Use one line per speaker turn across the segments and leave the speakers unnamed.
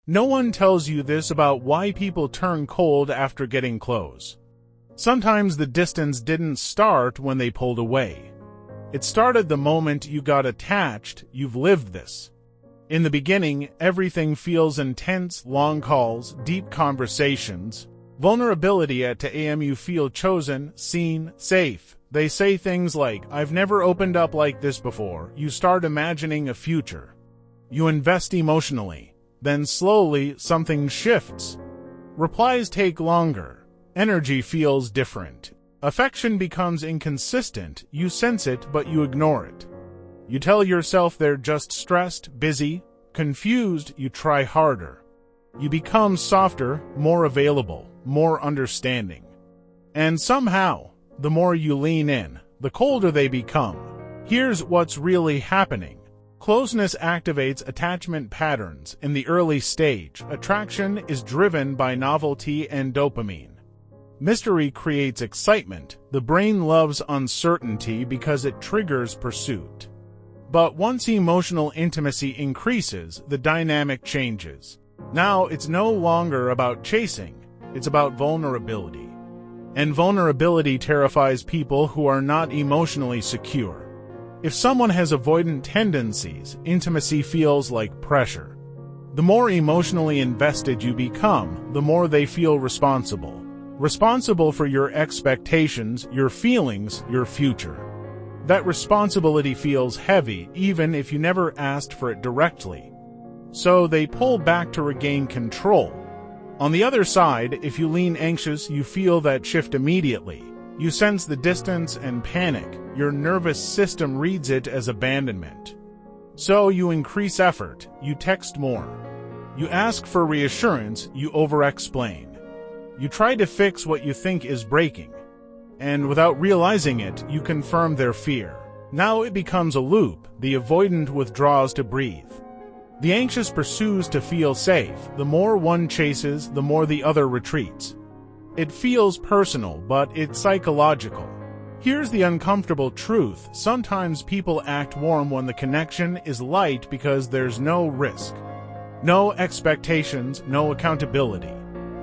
No one tells you this about why people turn cold after getting close. Sometimes the distance didn't start when they pulled away. It started the moment you got attached. You've lived this. In the beginning, everything feels intense: long calls, deep conversations, vulnerability. At 2 a.m. you feel chosen, seen, safe. They say things like, "I've never opened up like this before." You start imagining a future. You invest emotionally. Then slowly, something shifts. Replies take longer. Energy feels different. Affection becomes inconsistent. You sense it, but you ignore it. You tell yourself they're just stressed, busy, confused. You try harder. You become softer, more available, more understanding. And somehow, the more you lean in, the colder they become. Here's what's really happening. Closeness activates attachment patterns. In the early stage, attraction is driven by novelty and dopamine. Mystery creates excitement. The brain loves uncertainty because it triggers pursuit. But once emotional intimacy increases, the dynamic changes. Now it's no longer about chasing, it's about vulnerability. And vulnerability terrifies people who are not emotionally secure. If someone has avoidant tendencies, intimacy feels like pressure. The more emotionally invested you become, the more they feel responsible. Responsible for your expectations, your feelings, your future. That responsibility feels heavy, even if you never asked for it directly. So they pull back to regain control. On the other side, if you lean anxious, you feel that shift immediately. You sense the distance and panic. Your nervous system reads it as abandonment. So you increase effort, you text more. You ask for reassurance, you over-explain. You try to fix what you think is breaking. And without realizing it, you confirm their fear. Now it becomes a loop. The avoidant withdraws to breathe. The anxious pursues to feel safe. The more one chases, the more the other retreats. It feels personal, but it's psychological. Here's the uncomfortable truth. Sometimes people act warm when the connection is light because there's no risk. No expectations, no accountability.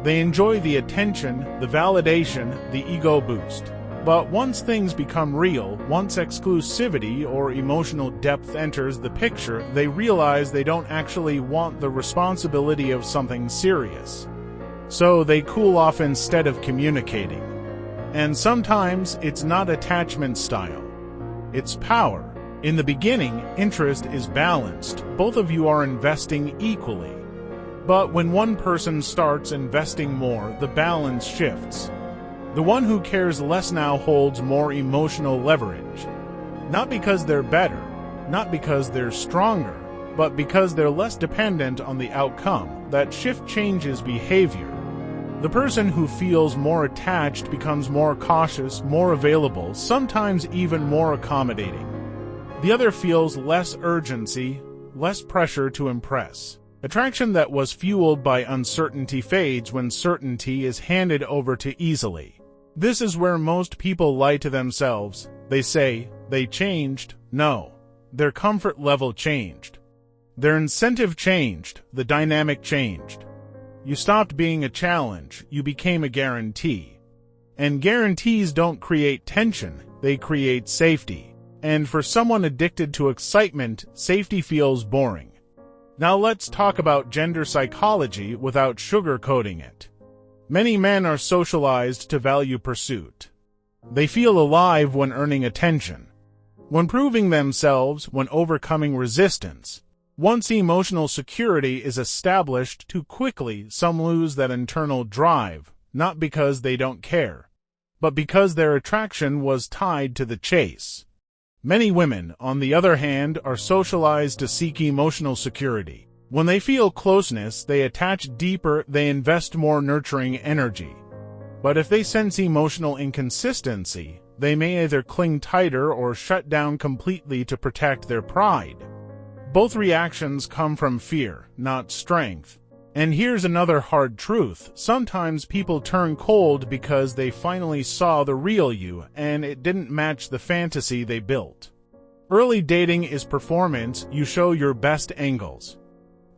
They enjoy the attention, the validation, the ego boost. But once things become real, once exclusivity or emotional depth enters the picture, they realize they don't actually want the responsibility of something serious. So they cool off instead of communicating. And sometimes it's not attachment style. It's power. In the beginning, interest is balanced. Both of you are investing equally. But when one person starts investing more, the balance shifts. The one who cares less now holds more emotional leverage. Not because they're better, not because they're stronger, but because they're less dependent on the outcome. That shift changes behavior. The person who feels more attached becomes more cautious, more available, sometimes even more accommodating. The other feels less urgency, less pressure to impress. Attraction that was fueled by uncertainty fades when certainty is handed over too easily. This is where most people lie to themselves. They say, they changed. No, their comfort level changed. Their incentive changed, the dynamic changed. You stopped being a challenge, you became a guarantee. And guarantees don't create tension, they create safety. And for someone addicted to excitement, safety feels boring. Now let's talk about gender psychology without sugarcoating it. Many men are socialized to value pursuit. They feel alive when earning attention, when proving themselves, when overcoming resistance. Once emotional security is established too quickly, some lose that internal drive, not because they don't care, but because their attraction was tied to the chase. Many women, on the other hand, are socialized to seek emotional security. When they feel closeness, they attach deeper, they invest more nurturing energy. But if they sense emotional inconsistency, they may either cling tighter or shut down completely to protect their pride. Both reactions come from fear, not strength. And here's another hard truth. Sometimes people turn cold because they finally saw the real you and it didn't match the fantasy they built. Early dating is performance. You show your best angles.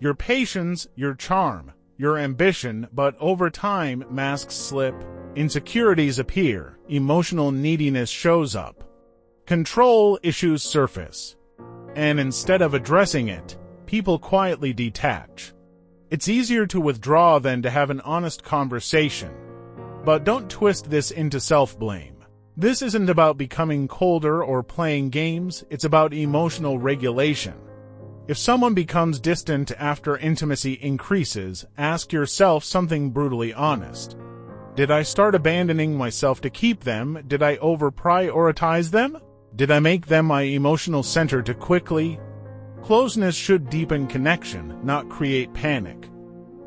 your patience, your charm, your ambition, but over time, masks slip, insecurities appear, emotional neediness shows up, control issues surface, and instead of addressing it, people quietly detach. It's easier to withdraw than to have an honest conversation. But don't twist this into self-blame. This isn't about becoming colder or playing games, it's about emotional regulation. If someone becomes distant after intimacy increases, ask yourself something brutally honest. Did I start abandoning myself to keep them? Did I over-prioritize them? Did I make them my emotional center too quickly? Closeness should deepen connection, not create panic.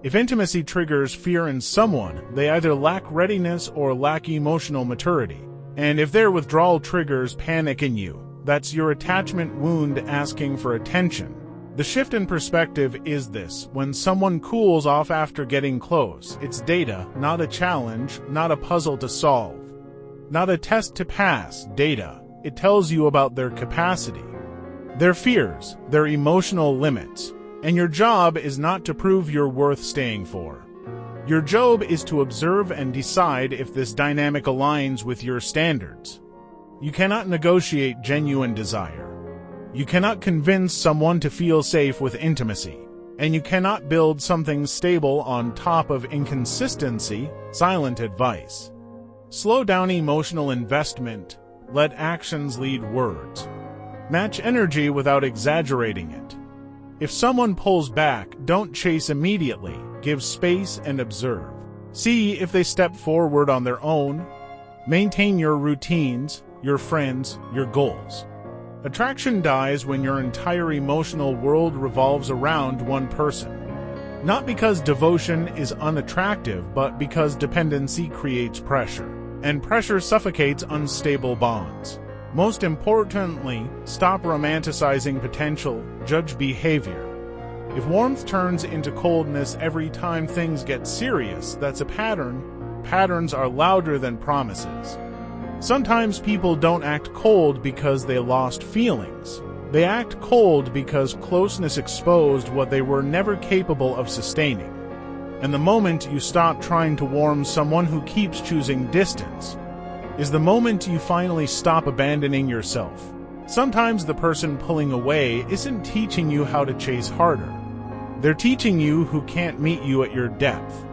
If intimacy triggers fear in someone, they either lack readiness or lack emotional maturity. And if their withdrawal triggers panic in you, that's your attachment wound asking for attention. The shift in perspective is this: when someone cools off after getting close, it's data, not a challenge, not a puzzle to solve, not a test to pass. Data. It tells you about their capacity, their fears, their emotional limits, and your job is not to prove you're worth staying for. Your job is to observe and decide if this dynamic aligns with your standards. You cannot negotiate genuine desire. You cannot convince someone to feel safe with intimacy, and you cannot build something stable on top of inconsistency. Silent advice. Slow down emotional investment. Let actions lead words. Match energy without exaggerating it. If someone pulls back, don't chase immediately. Give space and observe. See if they step forward on their own. Maintain your routines, your friends, your goals. Attraction dies when your entire emotional world revolves around one person. Not because devotion is unattractive, but because dependency creates pressure, and pressure suffocates unstable bonds. Most importantly, stop romanticizing potential, judge behavior. If warmth turns into coldness every time things get serious, that's a pattern. Patterns are louder than promises. Sometimes people don't act cold because they lost feelings. They act cold because closeness exposed what they were never capable of sustaining. And the moment you stop trying to warm someone who keeps choosing distance is the moment you finally stop abandoning yourself. Sometimes the person pulling away isn't teaching you how to chase harder. They're teaching you who can't meet you at your depth.